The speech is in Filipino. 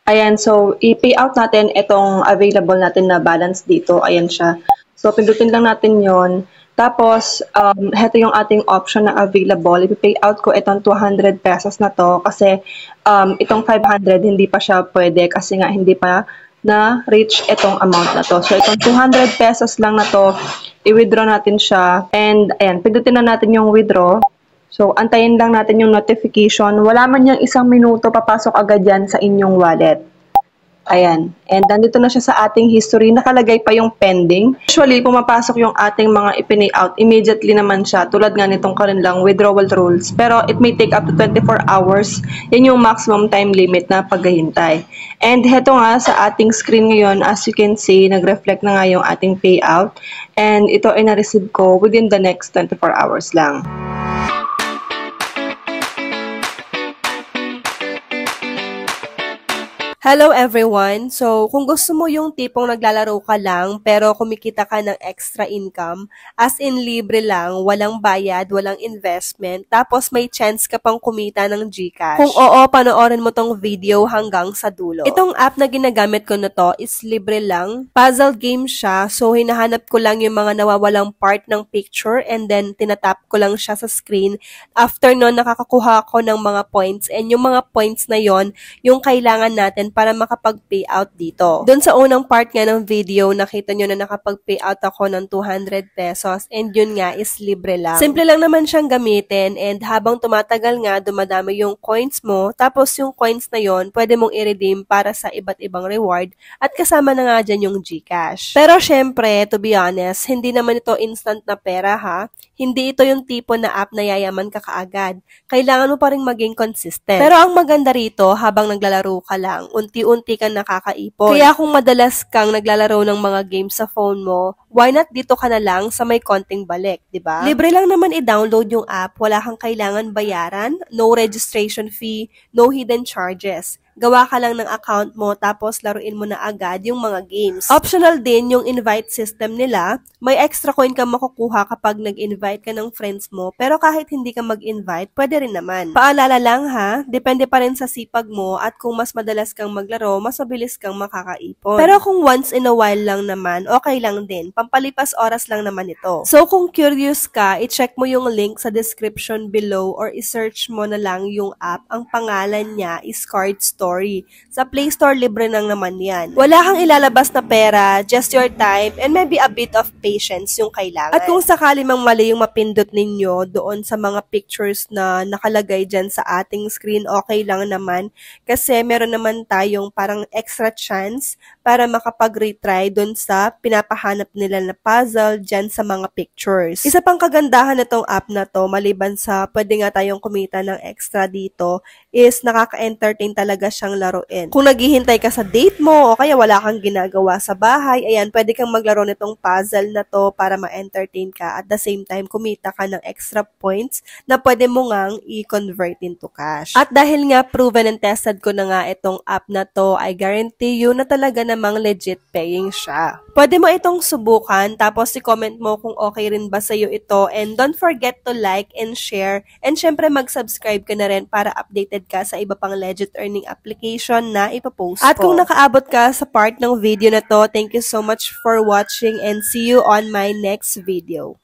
Ayan, so i-pay out natin itong available natin na balance dito. Ayan siya. So pindutin lang natin yon. Tapos, heto yung ating option na available. I-pay out ko itong 200 pesos na to kasi itong 500 hindi pa siya pwede kasi nga hindi pa na-reach itong amount na to. So itong 200 pesos lang na to, i-withdraw natin siya. And ayan, pindutin na natin yung withdraw. So, antayin lang natin yung notification. Wala man yung 1 minuto, papasok agad yan sa inyong wallet. Ayan. And nandito na siya sa ating history. Nakalagay pa yung pending. Usually, pumapasok yung ating mga ipinay out. Immediately naman siya. Tulad nga nitong kanilang withdrawal rules. Pero it may take up to 24 hours. Yan yung maximum time limit na paghahintay. And heto nga sa ating screen ngayon, as you can see, nag-reflect na nga yung ating payout. And ito ay na-receive ko within the next 24 hours lang. Hello everyone! So, kung gusto mo yung tipong naglalaro ka lang pero kumikita ka ng extra income, as in libre lang, walang bayad, walang investment, tapos may chance ka pang kumita ng GCash. Kung oo, panoorin mo tong video hanggang sa dulo. Itong app na ginagamit ko na to is libre lang. Puzzle game siya, so hinahanap ko lang yung mga nawawalang part ng picture and then tinatap ko lang siya sa screen. After nun, nakakakuha ko ng mga points and yung mga points na yon yung kailangan natin para makapag-payout dito. Doon sa unang part nga ng video, nakita nyo na nakapag-payout ako ng 200 pesos and yun nga is libre lang. Simple lang naman siyang gamitin and habang tumatagal nga, dumadami yung coins mo, tapos yung coins na yon pwede mong i-redeem para sa iba't ibang reward at kasama na nga dyan yung GCash. Pero syempre, to be honest, hindi naman ito instant na pera ha. Hindi ito yung tipo na app na yayaman ka kaagad. Kailangan mo pa rin maging consistent. Pero ang maganda rito, habang naglalaro ka lang, unti-unti kang nakakaipon. Kaya kung madalas kang naglalaro ng mga games sa phone mo, why not dito ka na lang sa may konting balik, di ba? Libre lang naman i-download yung app, wala kang kailangan bayaran, no registration fee, no hidden charges. Gawa ka lang ng account mo tapos laruin mo na agad yung mga games. Optional din yung invite system nila. May extra coin kang makukuha kapag nag-invite ka ng friends mo, pero kahit hindi ka mag-invite, pwede rin naman. Paalala lang ha, depende pa rin sa sipag mo at kung mas madalas kang maglaro, mas mabilis kang makakaipon. Pero kung once in a while lang naman, okay lang din. Pampalipas oras lang naman ito. So kung curious ka, i-check mo yung link sa description below or i-search mo na lang yung app. Ang pangalan niya is Card Story. Sa Play Store, libre nang naman yan. Wala kang ilalabas na pera, just your time, and maybe a bit of patience yung kailangan. At kung sakali mang mali yung mapindot ninyo doon sa mga pictures na nakalagay dyan sa ating screen, okay lang naman. Kasi meron naman tayong parang extra chance para makapag-retry doon sa pinapahanap nila na puzzle dyan sa mga pictures. Isa pang kagandahan nitong app na to, maliban sa pwede nga tayong kumita ng extra dito, is nakaka-entertain talaga siyang laruin. Kung naghihintay ka sa date mo o kaya wala kang ginagawa sa bahay, ayan, pwede kang maglaro nitong puzzle na to para ma-entertain ka at the same time kumita ka ng extra points na pwede mo ngang i-convert into cash. At dahil nga proven and tested ko na nga itong app na to, I guarantee you na talaga namang legit paying siya. Pwede mo itong subukan tapos i-comment mo kung okay rin ba sa'yo ito and don't forget to like and share and syempre mag-subscribe ka na rin para updated ka sa iba pang legit earning application na ipapost ko. At kung nakaabot ka sa part ng video na to, thank you so much for watching and see you on my next video.